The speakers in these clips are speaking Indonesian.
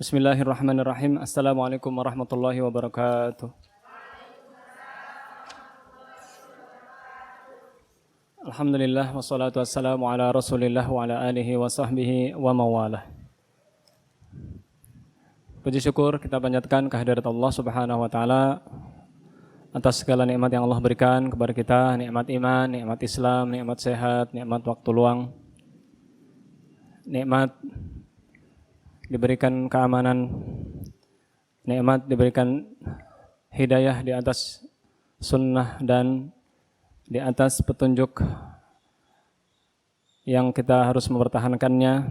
Bismillahirrahmanirrahim. Assalamualaikum warahmatullahi wabarakatuh. Alhamdulillah wassalatu wassalamu ala Rasulillah wa ala alihi wa sahbihi wa mawalah. Puji syukur kita panjatkan kehadirat Allah Subhanahu wa taala atas segala nikmat yang Allah berikan kepada kita, nikmat iman, nikmat Islam, nikmat sehat, nikmat waktu luang, nikmat diberikan keamanan, nikmat diberikan hidayah di atas sunnah dan di atas petunjuk yang kita harus mempertahankannya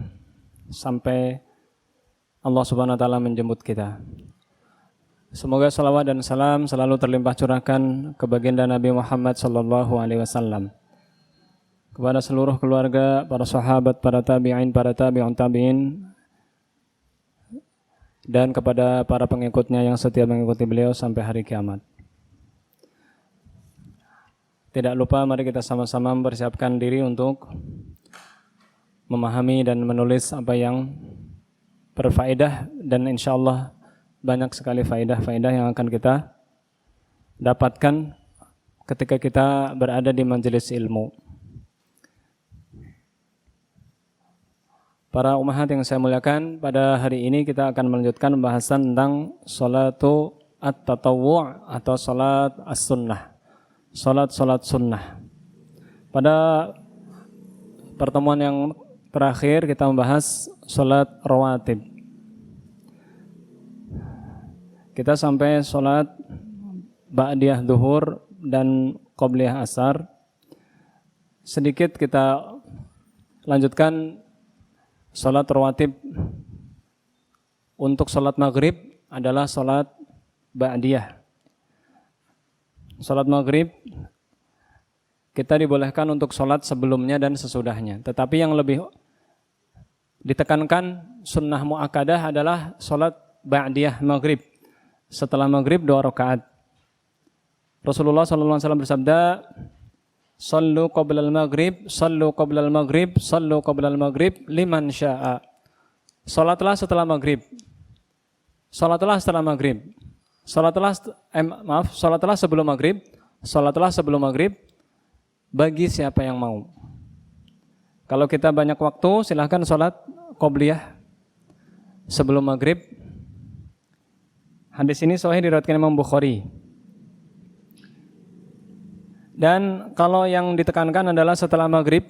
sampai Allah Subhanahu wa taala menjemput kita. Semoga salawat dan salam selalu terlimpah curahkan ke baginda Nabi Muhammad sallallahu alaihi wasallam, kepada seluruh keluarga, para sahabat, para tabi'in, para tabi'un tabi'in, dan kepada para pengikutnya yang setia mengikuti beliau sampai hari kiamat. Tidak lupa mari kita sama-sama mempersiapkan diri untuk memahami dan menulis apa yang berfaedah, dan insya Allah banyak sekali faedah-faedah yang akan kita dapatkan ketika kita berada di majelis ilmu. Para umahat yang saya muliakan, pada hari ini kita akan melanjutkan pembahasan tentang salatu at-tatawwu' atau salat as-sunnah. Salat sunnah. Pada pertemuan yang terakhir kita membahas salat rawatib. Kita sampai salat ba'diyah zuhur dan qobliyah asar. Sedikit kita lanjutkan salat rawatib. Untuk salat maghrib adalah salat ba'diyah. Salat maghrib kita dibolehkan untuk salat sebelumnya dan sesudahnya. Tetapi yang lebih ditekankan sunnah mu'akkadah adalah salat ba'diyah maghrib. Setelah maghrib 2 rakaat. Rasulullah SAW bersabda, Sallu qablal maghrib, sallu qablal maghrib, sallu qablal maghrib, liman sya'a. Salatlah setelah maghrib. Salatlah setelah maghrib. Salatlah sebelum maghrib. Salatlah sebelum maghrib bagi siapa yang mau. Kalau kita banyak waktu, silahkan salat qobliyah sebelum maghrib. Hadis ini sahih diriwayatkan Imam Bukhari. Dan kalau yang ditekankan adalah setelah maghrib,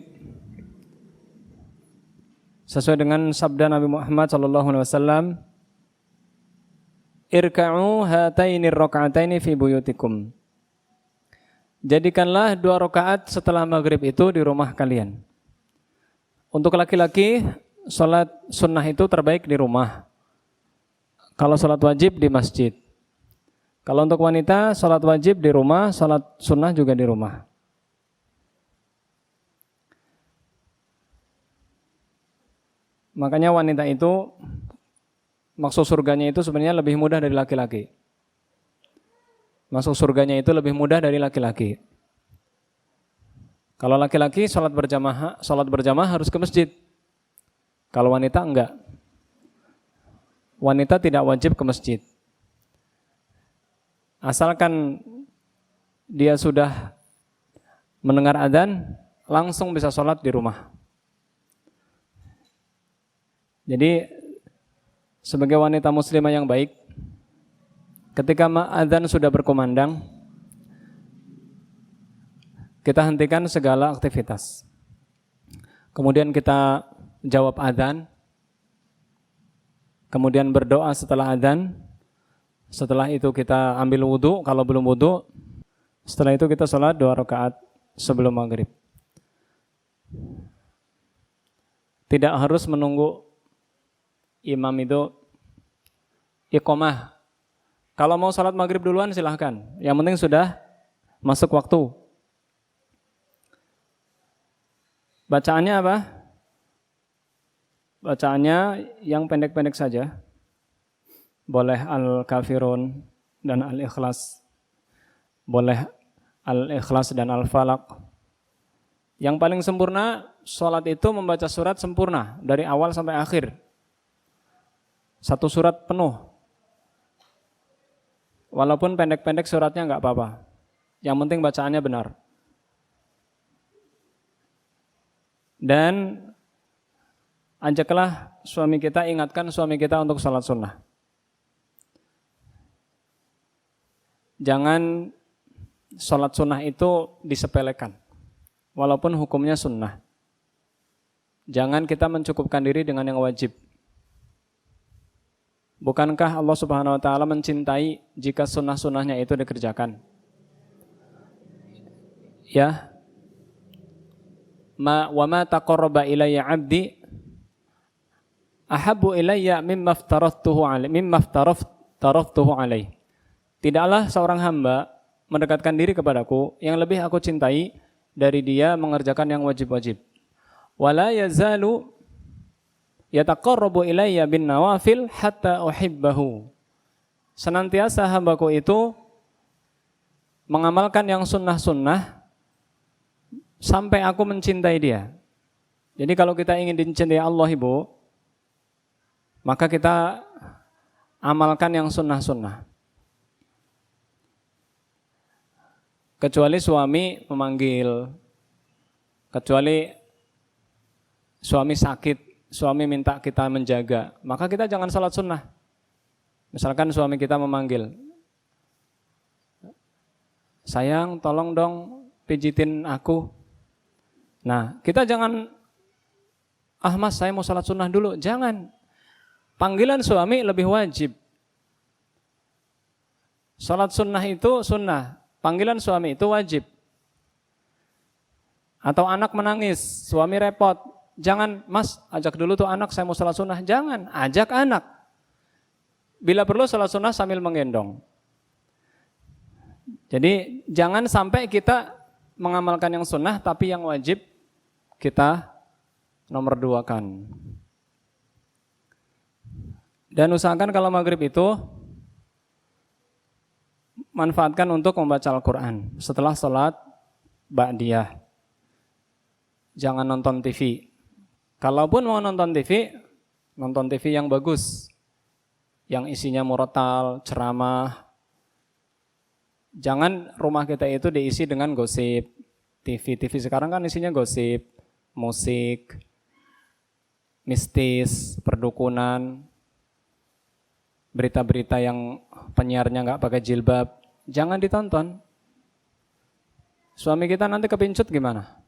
sesuai dengan sabda Nabi Muhammad SAW, irka'u hataini raka'ataini fi buyutikum. Jadikanlah 2 rakaat setelah maghrib itu di rumah kalian. Untuk laki-laki, salat sunnah itu terbaik di rumah. Kalau salat wajib di masjid. Kalau untuk wanita, salat wajib di rumah, salat sunnah juga di rumah. Makanya wanita itu, maksud surganya itu sebenarnya lebih mudah dari laki-laki. Masuk surganya itu lebih mudah dari laki-laki. Kalau laki-laki salat berjamaah harus ke masjid. Kalau wanita enggak. Wanita tidak wajib ke masjid. Asalkan dia sudah mendengar adzan, langsung bisa sholat di rumah. Jadi sebagai wanita muslimah yang baik, ketika adzan sudah berkumandang, kita hentikan segala aktivitas. Kemudian kita jawab adzan, kemudian berdoa setelah adzan. Setelah itu kita ambil wudu, kalau belum wudu, setelah itu kita sholat 2 rakaat sebelum maghrib. Tidak harus menunggu imam itu iqomah. Kalau mau sholat maghrib duluan silahkan, yang penting sudah masuk waktu. Bacaannya apa? Bacaannya yang pendek-pendek saja. Boleh Al-Kafirun dan Al-Ikhlas. Boleh Al-Ikhlas dan Al-Falaq. Yang paling sempurna, sholat itu membaca surat sempurna dari awal sampai akhir. Satu surat penuh. Walaupun pendek-pendek suratnya nggak apa-apa. Yang penting bacaannya benar. Dan ajaklah suami kita, ingatkan suami kita untuk salat sunnah. Jangan salat sunnah itu disepelekan, walaupun hukumnya sunnah. Jangan kita mencukupkan diri dengan yang wajib. Bukankah Allah Subhanahu wa taala mencintai jika sunnah-sunnahnya itu dikerjakan? Ya. Wa ma taqarraba ilayya 'abdi ahabbu ilayya mimma aftaraftuhu alaih. Tidaklah seorang hamba mendekatkan diri kepadaku yang lebih aku cintai dari dia mengerjakan yang wajib-wajib. Wala yazalu yataqarrabu ilayya bin nawafil hatta uhibbahu. Senantiasa hambaku itu mengamalkan yang sunnah-sunnah sampai aku mencintai dia. Jadi kalau kita ingin dicintai Allah, Ibu, maka kita amalkan yang sunnah-sunnah. Kecuali suami memanggil, kecuali suami sakit, suami minta kita menjaga, maka kita jangan salat sunnah. Misalkan suami kita memanggil, sayang tolong dong pijitin aku. Nah, kita jangan, mas saya mau salat sunnah dulu. Jangan. Panggilan suami lebih wajib. Salat sunnah itu sunnah. Panggilan suami itu wajib. Atau anak menangis, suami repot. Jangan, mas ajak dulu tuh anak, saya mau salat sunnah. Jangan, ajak anak. Bila perlu salat sunnah sambil menggendong. Jadi jangan sampai kita mengamalkan yang sunnah, tapi yang wajib kita nomor duakan. Dan usahakan kalau maghrib itu manfaatkan untuk membaca Al-Quran setelah sholat ba'diyah. Jangan nonton TV. Kalaupun mau nonton TV yang bagus, yang isinya murotal, ceramah. Jangan rumah kita itu diisi dengan gosip. TV sekarang kan isinya gosip, musik, mistis, perdukunan, berita-berita yang penyiarnya nggak pakai jilbab. Jangan ditonton. Suami kita nanti kepincut gimana?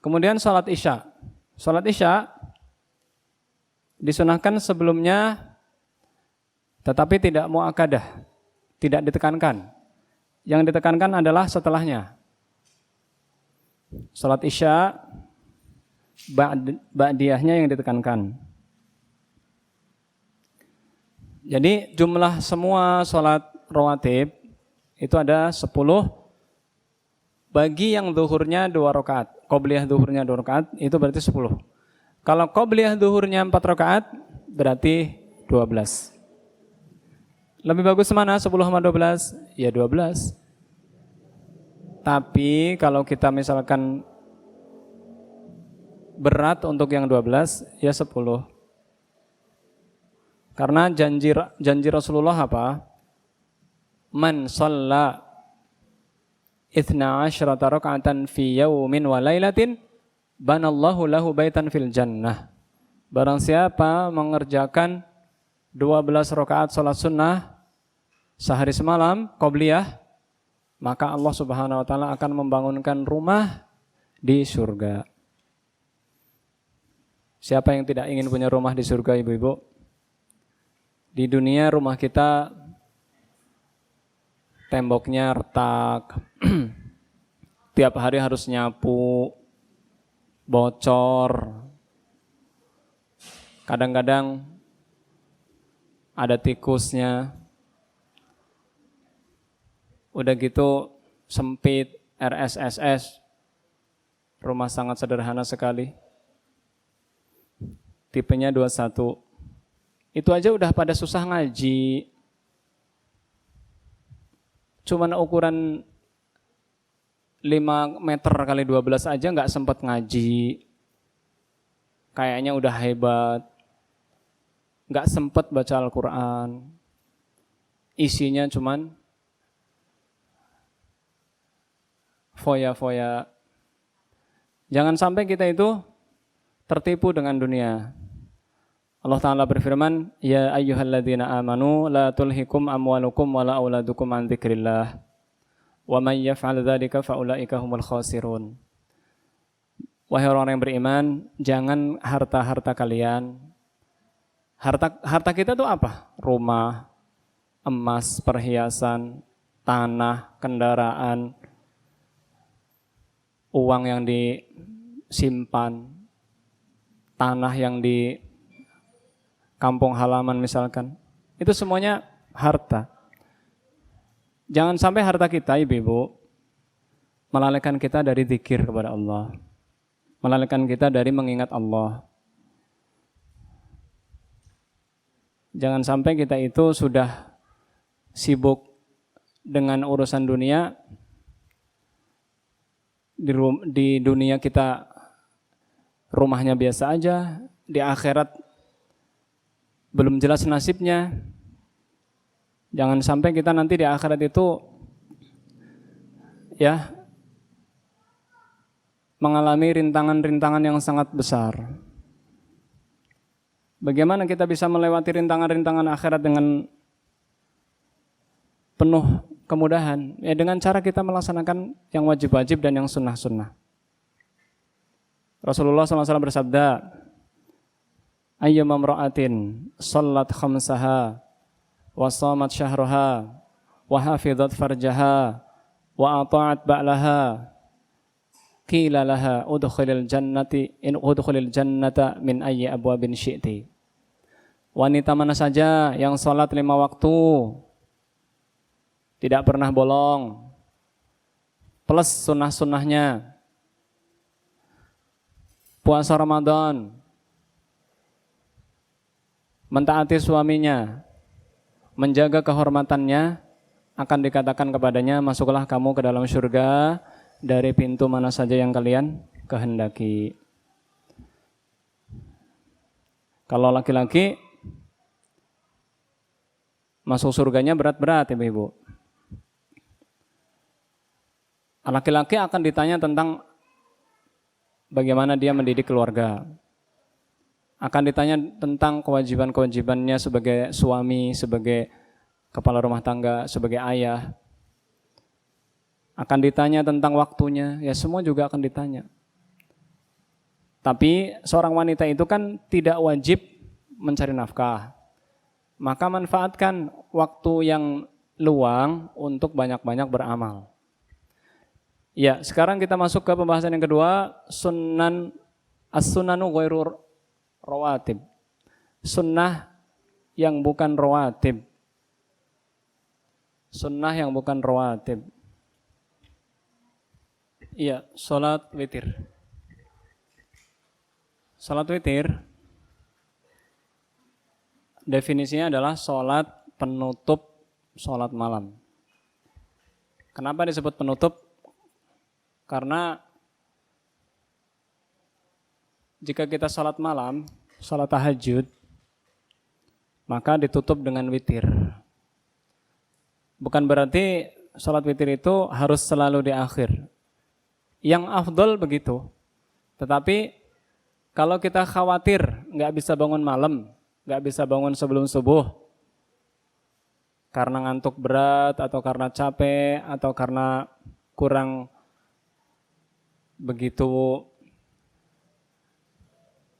Kemudian sholat isya. Sholat isya disunahkan sebelumnya, tetapi tidak muakkadah, tidak ditekankan. Yang ditekankan adalah setelahnya. Sholat isya ba'diyahnya yang ditekankan. Jadi jumlah semua sholat rawatib itu ada 10. Bagi yang zuhurnya 2 rakaat, qobliyah zuhurnya 2 rakaat, itu berarti 10. Kalau qobliyah zuhurnya 4 rakaat, berarti 12. Lebih bagus mana? 10 sama 12? Ya 12. Tapi kalau kita misalkan berat untuk yang 12, ya 10. Karena janji Rasulullah apa? Man shalla 12 raka'atan fi yaumin wa lailatin banallahu lahu baitan fil jannah. Barang siapa mengerjakan 12 rakaat salat sunnah sehari semalam qobliyah, maka Allah Subhanahu wa taala akan membangunkan rumah di surga. Siapa yang tidak ingin punya rumah di surga, ibu-ibu? Di dunia rumah kita temboknya retak, tiap hari harus nyapu, bocor, kadang-kadang ada tikusnya, udah gitu sempit, RSSS, rumah sangat sederhana sekali, tipenya 21, itu aja udah pada susah ngaji. Cuman ukuran 5 meter kali 12 aja nggak sempat ngaji. kayaknya udah hebat, nggak sempet baca Al-Quran, isinya cuman foya-foya. Jangan sampai kita itu tertipu dengan dunia. Allah Ta'ala berfirman, Ya ayyuhalladzina amanu la tulhikum amwalukum wala auladukum an dzikrillah. Wa may yaf'al dzalika faulaika humul khasirun. Wahai orang yang beriman, jangan harta-harta kalian. Harta kita itu apa? Rumah, emas, perhiasan, tanah, kendaraan, uang yang disimpan, tanah yang di kampung halaman misalkan. Itu semuanya harta. Jangan sampai harta kita, ibu-ibu, melalaikan kita dari zikir kepada Allah. Melalaikan kita dari mengingat Allah. Jangan sampai kita itu sudah sibuk dengan urusan dunia. Di dunia kita rumahnya biasa aja, di akhirat belum jelas nasibnya. Jangan sampai kita nanti di akhirat itu ya mengalami rintangan-rintangan yang sangat besar. Bagaimana kita bisa melewati rintangan-rintangan akhirat dengan penuh kemudahan? Ya dengan cara kita melaksanakan yang wajib-wajib dan yang sunnah-sunnah. Rasulullah SAW bersabda, Ayyama mra'atin sallat khamsaha wa shamat syahraha wa hafizat farjaha wa ata'at ba'laha qila laha udkhulil jannata min ayyi abwabin syi'ti. Wanita mana saja yang salat 5 waktu tidak pernah bolong plus sunnah-sunnahnya, puasa Ramadan, mentaati suaminya, menjaga kehormatannya, akan dikatakan kepadanya, masuklah kamu ke dalam surga dari pintu mana saja yang kalian kehendaki. Kalau laki-laki, masuk surganya berat-berat, ibu-ibu. Laki-laki akan ditanya tentang bagaimana dia mendidik keluarga. Akan ditanya tentang kewajiban-kewajibannya sebagai suami, sebagai kepala rumah tangga, sebagai ayah. Akan ditanya tentang waktunya, ya semua juga akan ditanya. Tapi seorang wanita itu kan tidak wajib mencari nafkah. Maka manfaatkan waktu yang luang untuk banyak-banyak beramal. Ya, sekarang kita masuk ke pembahasan yang kedua, as-sunanu ghairu rawatib. Sunnah yang bukan rawatib. Sunnah yang bukan rawatib. Iya, salat witir. Salat witir definisinya adalah salat penutup salat malam. Kenapa disebut penutup? Karena jika kita salat malam, salat tahajud, maka ditutup dengan witir. Bukan berarti salat witir itu harus selalu di akhir. Yang afdol begitu. Tetapi kalau kita khawatir nggak bisa bangun malam, nggak bisa bangun sebelum subuh, karena ngantuk berat atau karena capek atau karena kurang begitu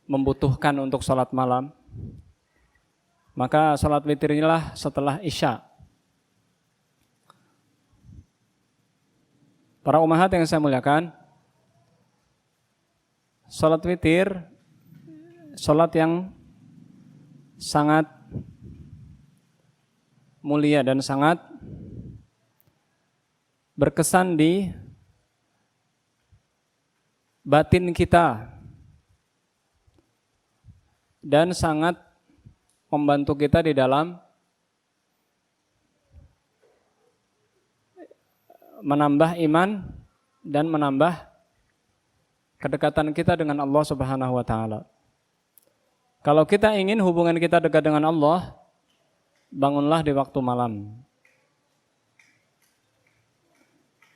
membutuhkan untuk sholat malam, maka sholat witir inilah setelah Isya. Para ummahat yang saya muliakan, sholat witir, sholat yang sangat mulia dan sangat berkesan di batin kita dan sangat membantu kita di dalam menambah iman dan menambah kedekatan kita dengan Allah Subhanahu wa taala. Kalau kita ingin hubungan kita dekat dengan Allah, bangunlah di waktu malam.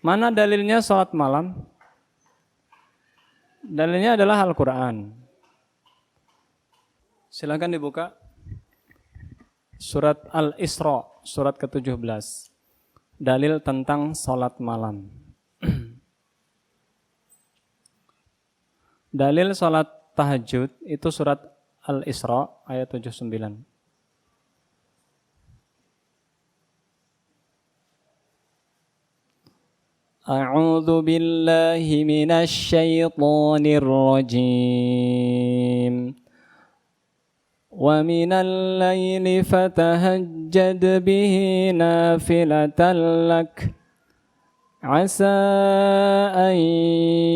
Mana dalilnya salat malam? Dalilnya adalah Al-Quran. Silakan dibuka. Surat Al-Isra, surat ke-17. Dalil tentang salat malam. Dalil salat tahajud itu surat Al-Isra ayat 79. A'udzu billahi minasy syaithanir rajim. Wa minal laili fatahajjad bihi nafilatan lak. Asa an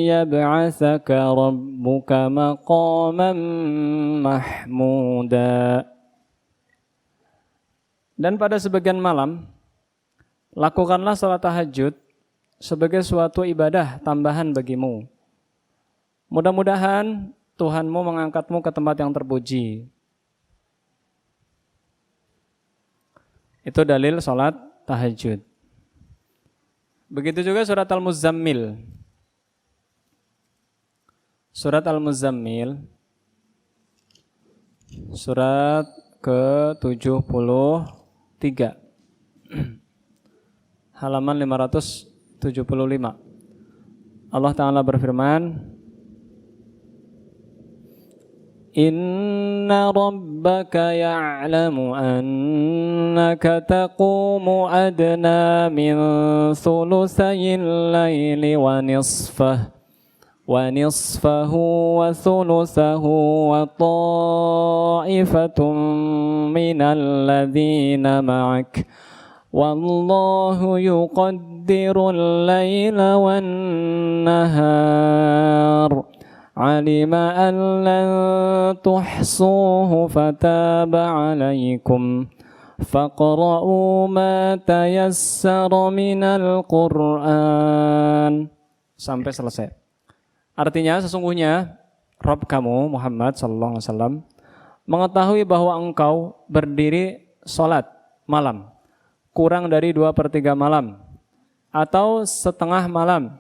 yab'atsaka rabbuka maqaman mahmuda. Dan pada sebagian malam, lakukanlah salat tahajud sebagai suatu ibadah tambahan bagimu. Mudah-mudahan Tuhanmu mengangkatmu ke tempat yang terpuji. Itu dalil salat tahajud. Begitu juga surat Al-Muzammil. Surat Al-Muzammil, surat ke-73, halaman 575. Allah Ta'ala berfirman, Inna rabbaka ya'lamu annaka taqumu adna min thulusayil layli wa nisfahu wa thulusahu wa ta'ifatun minal ladhina ma'ak wallahu yuqaddirul layla wan nahar alima an lan tuhsuhu fataba alaikum faqra'u ma tayassara minal Qur'an. Sampai selesai. Artinya sesungguhnya Rabb kamu Muhammad sallallahu alaihi wasallam mengetahui bahwa engkau berdiri salat malam kurang dari 2/3 malam atau setengah malam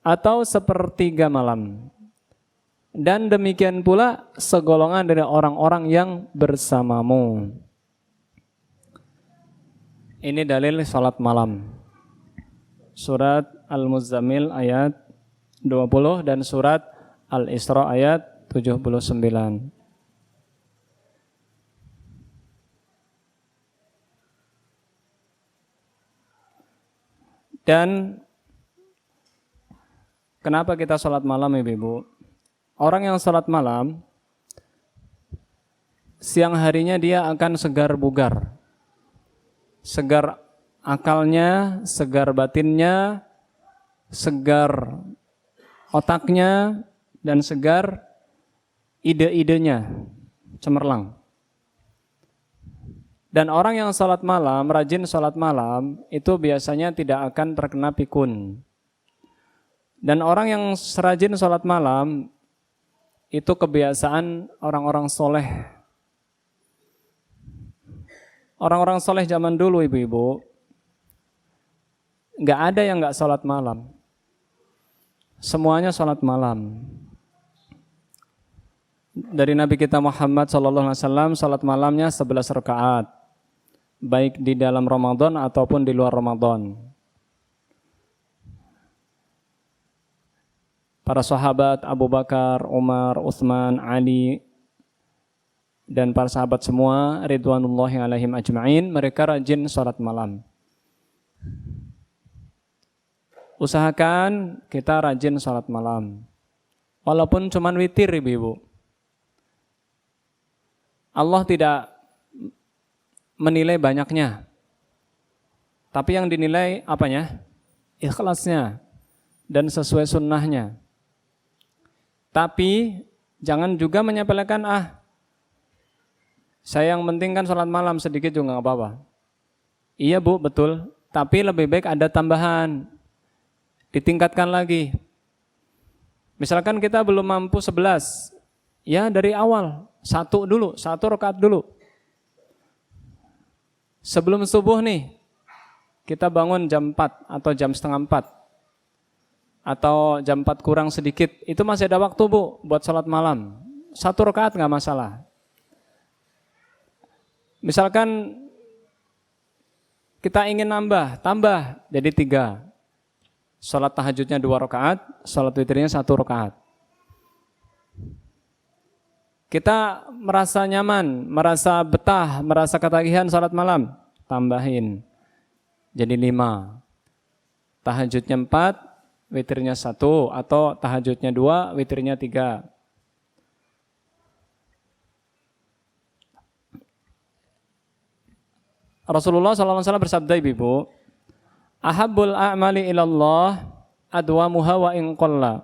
atau sepertiga malam. Dan demikian pula segolongan dari orang-orang yang bersamamu. Ini dalil salat malam. Surat Al-Muzammil ayat 20 dan surat Al-Isra ayat 79. Dan kenapa kita salat malam, Ibu-ibu? Orang yang salat malam, siang harinya dia akan segar bugar. Segar akalnya, segar batinnya, segar otaknya, dan segar ide-idenya, cemerlang. Dan orang yang salat malam, rajin salat malam, itu biasanya tidak akan terkena pikun. Dan orang yang serajin salat malam, itu kebiasaan orang-orang soleh. Orang-orang soleh zaman dulu, ibu-ibu, nggak ada yang nggak salat malam. Semuanya salat malam. Dari Nabi kita Muhammad SAW, salat malamnya 11 rakaat, baik di dalam Ramadan ataupun di luar Ramadan. Para sahabat Abu Bakar, Umar, Utsman, Ali, dan para sahabat semua ridwanullahi alaihim ajma'in, mereka rajin salat malam. Usahakan kita rajin salat malam. Walaupun cuman witir, ibu-ibu. Allah tidak menilai banyaknya. Tapi yang dinilai apanya? Ikhlasnya dan sesuai sunnahnya. Tapi jangan juga menyepelekan, saya yang penting kan sholat malam sedikit juga nggak apa-apa. Iya Bu, betul. Tapi lebih baik ada tambahan. Ditingkatkan lagi. Misalkan kita belum mampu 11, Ya dari awal, satu rakaat dulu. Sebelum subuh nih, kita bangun jam 4 atau jam setengah 4. Atau jam 4 kurang sedikit, itu masih ada waktu Bu, buat sholat malam. Satu rakaat nggak masalah. Misalkan kita ingin tambah jadi 3. Sholat tahajudnya 2 rakaat, sholat witirnya 1 rakaat. Kita merasa nyaman, merasa betah, merasa ketagihan sholat malam, tambahin jadi 5. Tahajudnya 4, witirnya 1, atau tahajudnya 2, witirnya 3. Rasulullah SAW bersabda Ibu, ahabbul a'mali ilallah adwamuha wa in qalla.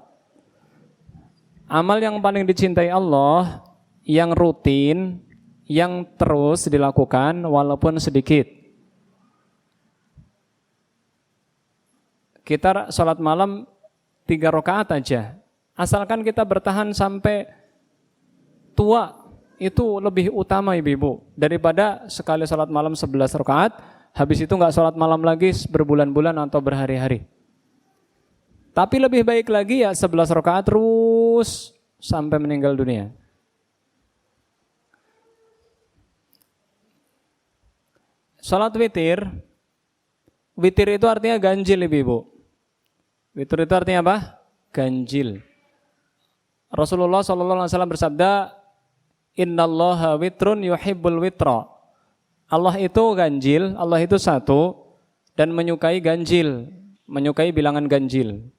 Amal yang paling dicintai Allah yang rutin, yang terus dilakukan walaupun sedikit. Kita sholat malam 3 rakaat aja, asalkan kita bertahan sampai tua, itu lebih utama Ibu, daripada sekali sholat malam 11 rakaat, habis itu nggak sholat malam lagi berbulan-bulan atau berhari-hari. Tapi lebih baik lagi ya 11 rakaat terus sampai meninggal dunia. Sholat witir itu artinya ganjil Ibu. Witir itu artinya apa? Ganjil. Rasulullah SAW bersabda, innallaha witrun yuhibbul witra. Allah itu ganjil, Allah itu satu dan menyukai ganjil, menyukai bilangan ganjil.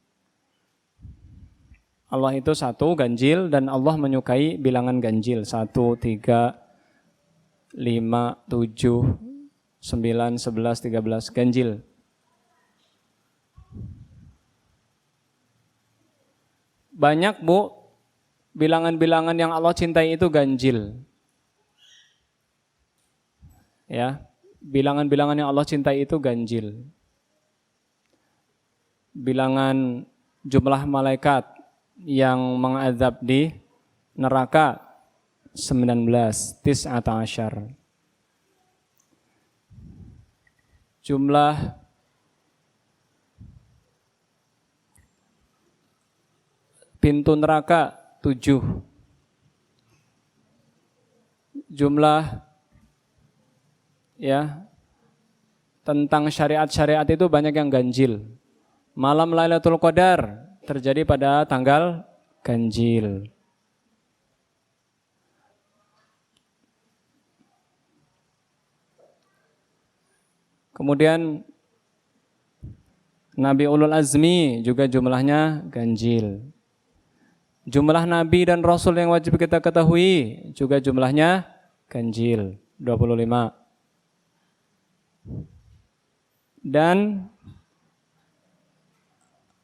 Allah itu satu, ganjil, dan Allah menyukai bilangan ganjil. 1, 3, 5, 7, 9, 11, 13, ganjil. Banyak Bu, bilangan-bilangan yang Allah cintai itu ganjil. Ya, bilangan-bilangan yang Allah cintai itu ganjil. Bilangan jumlah malaikat yang mengazab di neraka 19, 19. Jumlah pintu neraka 7. Jumlah ya tentang syariat-syariat itu banyak yang ganjil. Malam Lailatul Qadar terjadi pada tanggal ganjil. Kemudian Nabi Ulul Azmi juga jumlahnya ganjil. Jumlah Nabi dan Rasul yang wajib kita ketahui juga jumlahnya ganjil, 25. Dan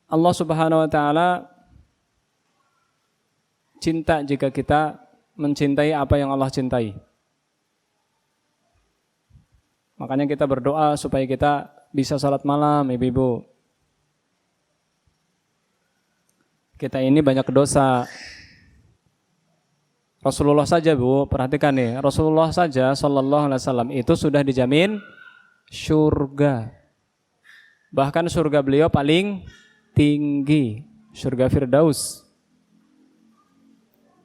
Allah Subhanahu wa Ta'ala cinta jika kita mencintai apa yang Allah cintai. Makanya kita berdoa supaya kita bisa salat malam, ibu-ibu. Kita ini banyak dosa. Rasulullah saja Bu, perhatikan nih, Rasulullah saja sallallahu alaihi wasallam itu sudah dijamin surga. Bahkan surga beliau paling tinggi, surga Firdaus.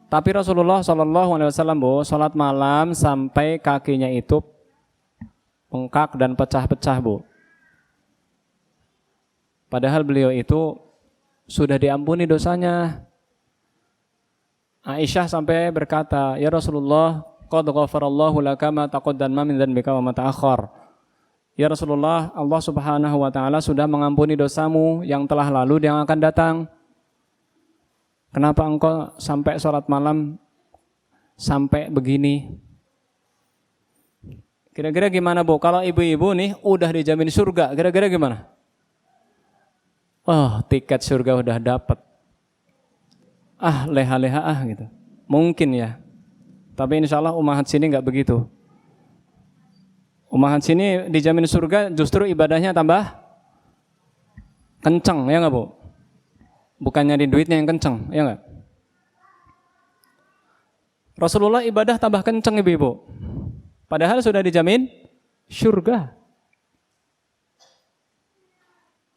Tapi Rasulullah sallallahu alaihi wasallam Bu, salat malam sampai kakinya itu bengkak dan pecah-pecah Bu. Padahal beliau itu sudah diampuni dosanya. Aisyah sampai berkata, "Ya Rasulullah, qad ghafarallahu laka ma taqaddama min dzanbika wa ma ta'akhkhar." Ya Rasulullah, Allah Subhanahu wa taala sudah mengampuni dosamu yang telah lalu dan yang akan datang. Kenapa engkau sampai sholat malam sampai begini? Kira-kira gimana Bu? Kalau ibu-ibu nih udah dijamin surga, kira-kira gimana? Oh, tiket surga udah dapat. Leha-leha gitu. Mungkin ya. Tapi insya Allah ummahat sini nggak begitu. Ummahat sini dijamin surga justru ibadahnya tambah kenceng, ya nggak Bu? Bukan nyari duitnya yang kenceng, ya nggak? Rasulullah ibadah tambah kenceng ibu-ibu. Padahal sudah dijamin syurga.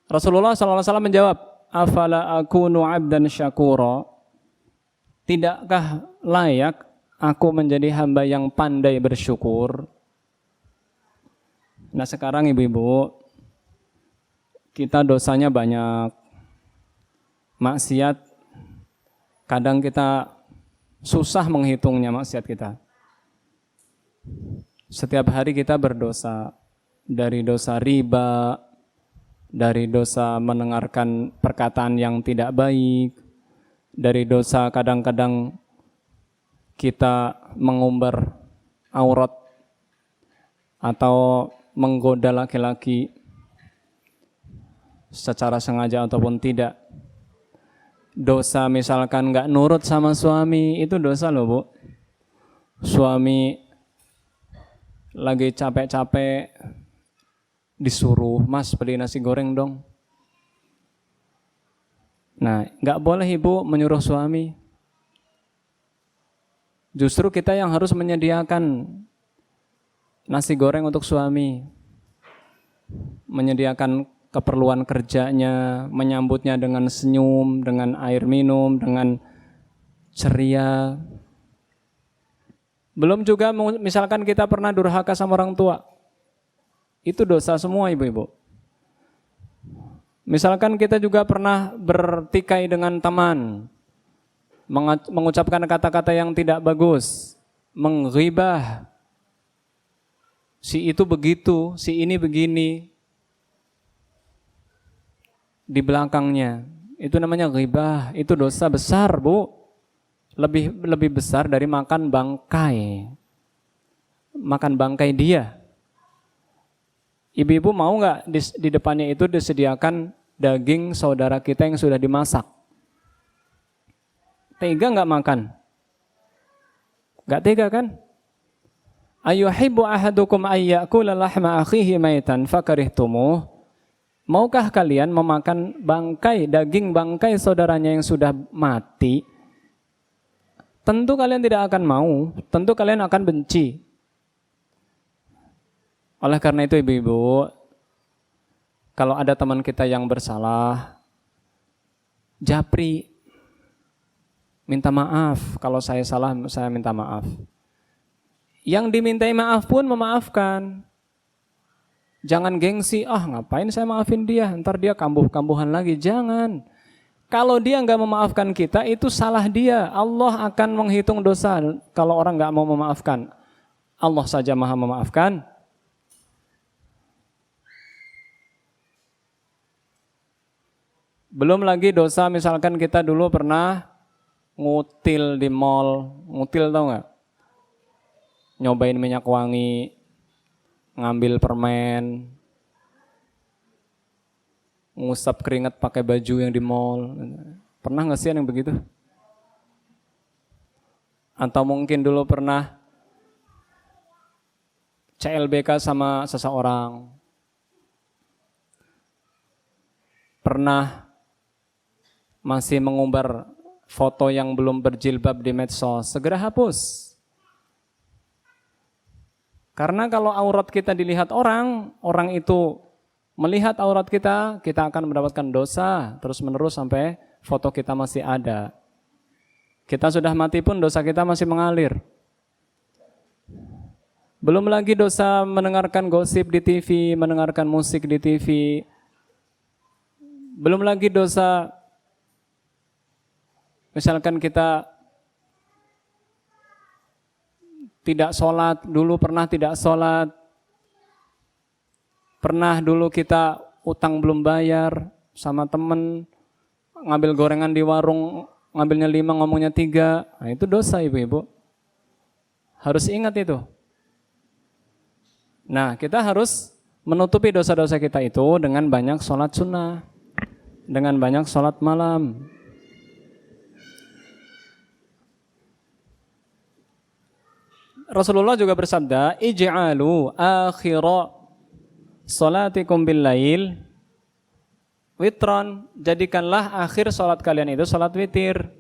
Rasulullah SAW menjawab, afala akunu abdan syakura. Tidakkah layak aku menjadi hamba yang pandai bersyukur? Nah sekarang ibu-ibu, kita dosanya banyak. Maksiat, kadang kita susah menghitungnya maksiat kita. Setiap hari kita berdosa. Dari dosa riba, dari dosa mendengarkan perkataan yang tidak baik, dari dosa kadang-kadang kita mengumbar aurat atau menggoda laki-laki secara sengaja ataupun tidak. Dosa misalkan nggak nurut sama suami, itu dosa loh bu. Suami lagi capek-capek disuruh, mas beli nasi goreng dong. Nah, nggak boleh ibu menyuruh suami. Justru kita yang harus menyediakan nasi goreng untuk suami, menyediakan keperluan kerjanya, menyambutnya dengan senyum, dengan air minum, dengan ceria. Belum juga misalkan kita pernah durhaka sama orang tua. Itu dosa semua ibu-ibu. Misalkan kita juga pernah bertikai dengan teman, mengucapkan kata-kata yang tidak bagus, menghibah. Si itu begitu, si ini begini. Di belakangnya, itu namanya ghibah, itu dosa besar bu, lebih besar dari makan bangkai dia. Ibu-ibu mau nggak di depannya itu disediakan daging saudara kita yang sudah dimasak? Tega nggak makan? Nggak tega kan? Ayuhibbu ahadukum ayyakula lahma akhihi maitan fakarihtumuh. Maukah kalian memakan daging bangkai saudaranya yang sudah mati? Tentu kalian tidak akan mau, tentu kalian akan benci. Oleh karena itu ibu-ibu, kalau ada teman kita yang bersalah, japri, minta maaf. Kalau saya salah, saya minta maaf. Yang dimintai maaf pun memaafkan. Jangan gengsi, ngapain saya maafin dia, ntar dia kambuh-kambuhan lagi. Jangan. Kalau dia nggak memaafkan kita, itu salah dia. Allah akan menghitung dosa kalau orang nggak mau memaafkan. Allah saja maha memaafkan. Belum lagi dosa misalkan kita dulu pernah ngutil di mall. Ngutil tau nggak? Nyobain minyak wangi, ngambil permen, ngusap keringat pakai baju yang di mall. Pernah nggak sih yang begitu? Atau mungkin dulu pernah CLBK sama seseorang. Pernah masih mengumbar foto yang belum berjilbab di medsos. Segera hapus. Karena kalau aurat kita dilihat orang itu melihat aurat kita, kita akan mendapatkan dosa terus-menerus sampai foto kita masih ada. Kita sudah mati pun dosa kita masih mengalir. Belum lagi dosa mendengarkan gosip di TV, mendengarkan musik di TV. Belum lagi dosa misalkan kita tidak sholat, dulu pernah tidak sholat, pernah dulu kita utang belum bayar sama temen, ngambil gorengan di warung, ngambilnya 5, ngomongnya 3, nah itu dosa ibu-ibu. Harus ingat itu. Nah kita harus menutupi dosa-dosa kita itu dengan banyak sholat sunnah, dengan banyak sholat malam. Rasulullah juga bersabda, ij'alu akhira salatikum bil lail witron, jadikanlah akhir salat kalian itu salat witir.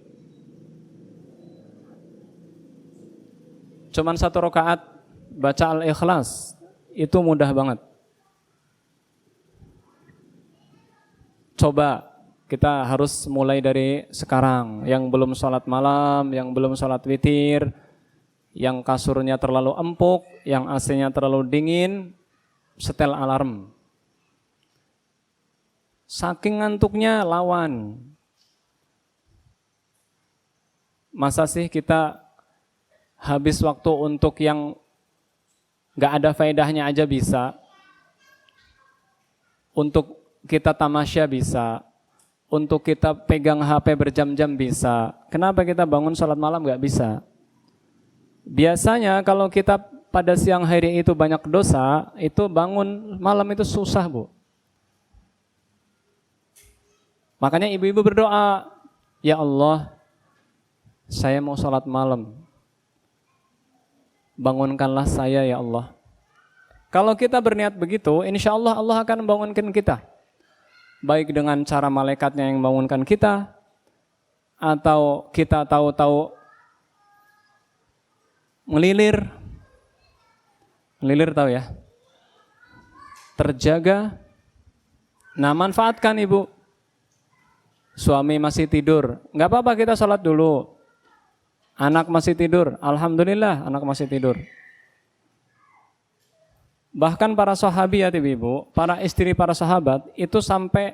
cuman 1 rakaat baca Al-Ikhlas, itu mudah banget. Coba kita harus mulai dari sekarang. Yang belum sholat malam, yang belum sholat witir, yang kasurnya terlalu empuk, yang AC-nya terlalu dingin, setel alarm. Saking ngantuknya lawan. Masa sih kita habis waktu untuk yang gak ada faedahnya aja bisa. Untuk kita tamasya bisa, untuk kita pegang HP berjam-jam bisa. Kenapa kita bangun sholat malam gak bisa? Biasanya kalau kita pada siang hari itu banyak dosa, itu bangun malam itu susah, Bu. Makanya ibu-ibu berdoa, ya Allah, saya mau sholat malam. Bangunkanlah saya ya Allah. Kalau kita berniat begitu, insya Allah Allah akan membangunkan kita. Baik dengan cara malaikatnya yang membangunkan kita, atau kita tahu-tahu ngelilir tahu ya, terjaga. Nah, manfaatkan ibu. Suami masih tidur, nggak apa-apa kita sholat dulu. Anak masih tidur, alhamdulillah anak masih tidur. Bahkan para sahabiat ibu, para istri para sahabat itu sampai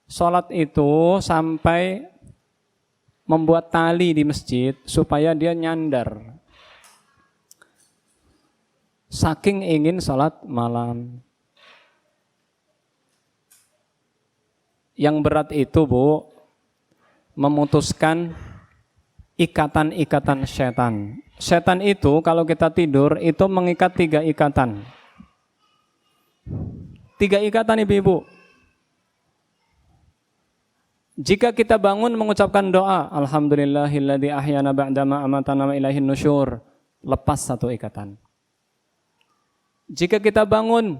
sholat itu sampai membuat tali di masjid supaya dia nyandar. Saking ingin sholat malam. Yang berat itu Bu, memutuskan ikatan-ikatan setan. Setan itu kalau kita tidur itu mengikat 3 ikatan. 3 ikatan ibu-ibu. Jika kita bangun mengucapkan doa, alhamdulillahilladzi ahyana ba'dama amatana wa ilaihin nusyur, lepas 1 ikatan. Jika kita bangun,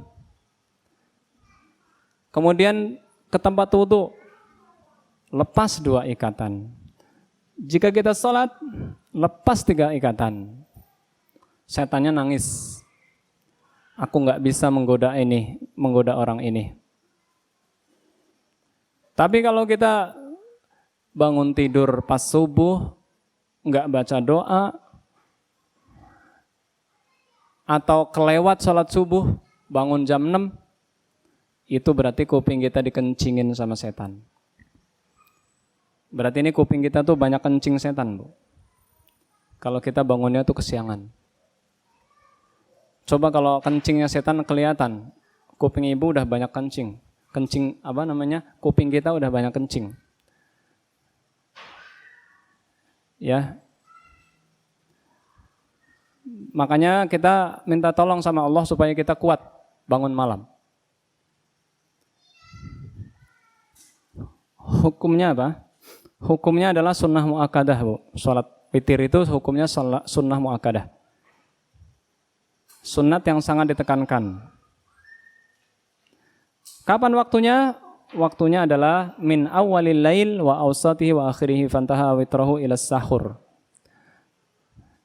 kemudian ke tempat wudu, lepas 2 ikatan. Jika kita sholat, lepas 3 ikatan. Setannya nangis. Aku nggak bisa menggoda orang ini. Tapi kalau kita bangun tidur pas subuh, nggak baca doa, atau kelewat sholat subuh, bangun jam 6, itu berarti kuping kita dikencingin sama setan. Berarti ini kuping kita tuh banyak kencing setan, Bu. Kalau kita bangunnya tuh kesiangan. Coba kalau kencingnya setan kelihatan, kuping ibu udah banyak kencing. Kencing kuping kita udah banyak kencing. Ya. Makanya kita minta tolong sama Allah supaya kita kuat bangun malam. Hukumnya apa? Hukumnya adalah sunnah muakkadah, Bu. Salat witir itu hukumnya sunnah muakkadah. Sunnat yang sangat ditekankan. Kapan waktunya? Waktunya adalah min awwalil lail wa awsatihi wa akhirihi fantaha witrahu ila sahur.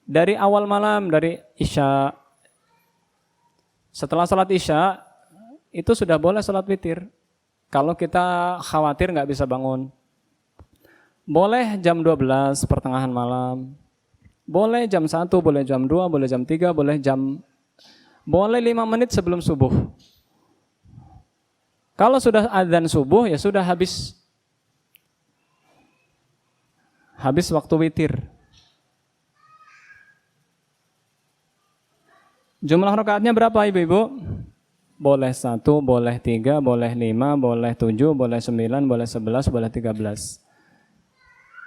Dari awal malam, dari Isya. Setelah salat Isya, itu sudah boleh salat witir. Kalau kita khawatir nggak bisa bangun. Boleh jam 12 pertengahan malam. Boleh jam 1, boleh jam 2, boleh jam 3, boleh 5 menit sebelum subuh. Kalau sudah adzan subuh, ya sudah habis waktu witir. Jumlah rakaatnya berapa ibu-ibu? Boleh 1, boleh 3, boleh 5, boleh 7, boleh 9, boleh 11, boleh 13.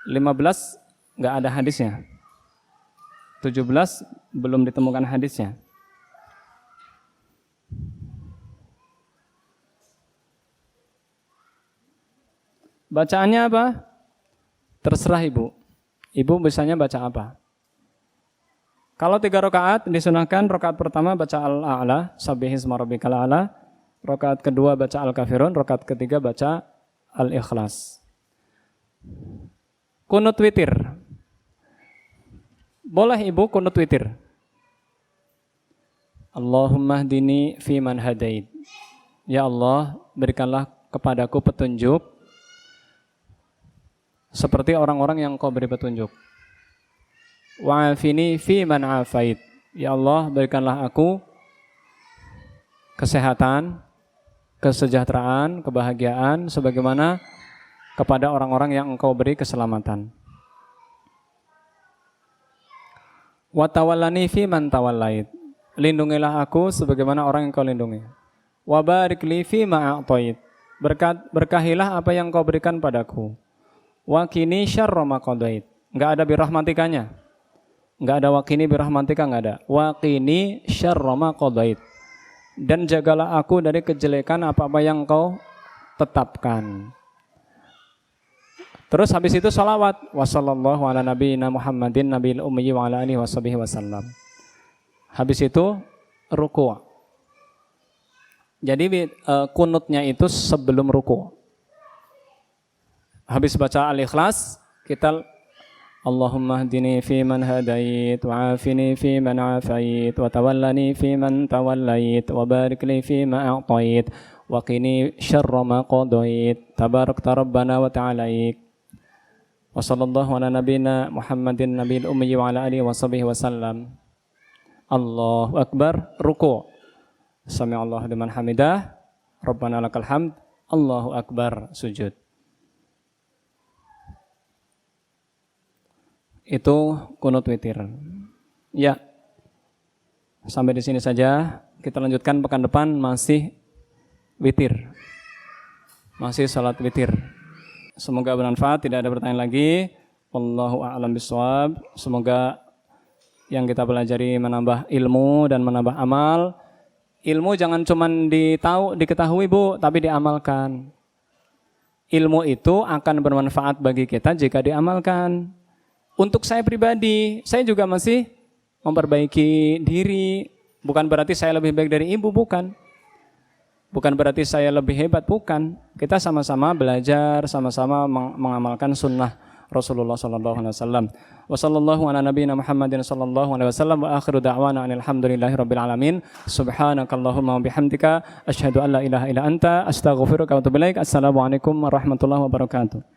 15 nggak ada hadisnya. 17 belum ditemukan hadisnya. Bacaannya apa? Terserah ibu. Ibu biasanya baca apa? Kalau 3 rakaat disunahkan, rakaat pertama baca Al-A'la, Sabbihisma rabbikal a'la. Rakaat kedua baca Al-Kafirun, rakaat ketiga baca Al-Ikhlas. Kunut witir. Boleh ibu kunut witir. Allahumma hdini fi man hadait. Ya Allah, berikanlah kepadaku petunjuk seperti orang-orang yang Kau beri petunjuk. Wa'afini fi man afait. Ya Allah, berikanlah aku kesehatan, kesejahteraan, kebahagiaan sebagaimana kepada orang-orang yang Engkau beri keselamatan. Wa tawallani fi man tawallait. Lindungilah aku sebagaimana orang yang Kau lindungi. Wa barik li fi ma a'tait. Berkahilah apa yang Kau berikan padaku. Wa qini syarra ma qadait. Enggak ada birahmatikanya. Enggak ada wa qini birahmatika, enggak ada. Wa qini syarra ma qadait. Dan jagalah aku dari kejelekan apa-apa yang Kau tetapkan. Terus habis itu salawat. Wassallallahu ala nabiyina Muhammadin nabiyil ummi wa ala alihi washabihi wasallam. Habis itu ruku'. Jadi kunutnya itu sebelum ruku'. Habis baca Al-Ikhlas, kita Allahumma hdini fi man hadait, wa afini fi man afait, wa tawallani fi man tawallait, wa barik li fi ma a'tait, wa qini syarra ma qadait, tabarakta rabbana wa ta'alaik. Wa sallallahu ala nabiyina Muhammadin nabiyil ummi wa ala alihi wa sahbihi wasallam. Allahu akbar, ruku'. Sami'allahu liman hamidah, Rabbana lakal hamd, Allahu akbar, sujud. Itu kunut witir. Ya, sampai di sini saja. Kita lanjutkan pekan depan masih witir, masih salat witir. Semoga bermanfaat. Tidak ada pertanyaan lagi. Wallahu a'lam bishawab. Semoga yang kita pelajari menambah ilmu dan menambah amal. Ilmu jangan cuma diketahui Bu, tapi diamalkan. Ilmu itu akan bermanfaat bagi kita jika diamalkan. Untuk saya pribadi, saya juga masih memperbaiki diri. Bukan berarti saya lebih baik dari ibu, bukan. Bukan berarti saya lebih hebat, bukan. Kita sama-sama belajar, sama-sama mengamalkan sunnah Rasulullah sallallahu alaihi wasallam. Wa sallallahu ala nabiyyina Muhammadin sallallahu alaihi wasallam wa akhiru da'wana alhamdulillahirabbil alamin. Subhanakallahumma wa bihamdika asyhadu an la ilaha illa anta astaghfiruka wa atubu ilaik. Assalamualaikum warahmatullahi wabarakatuh.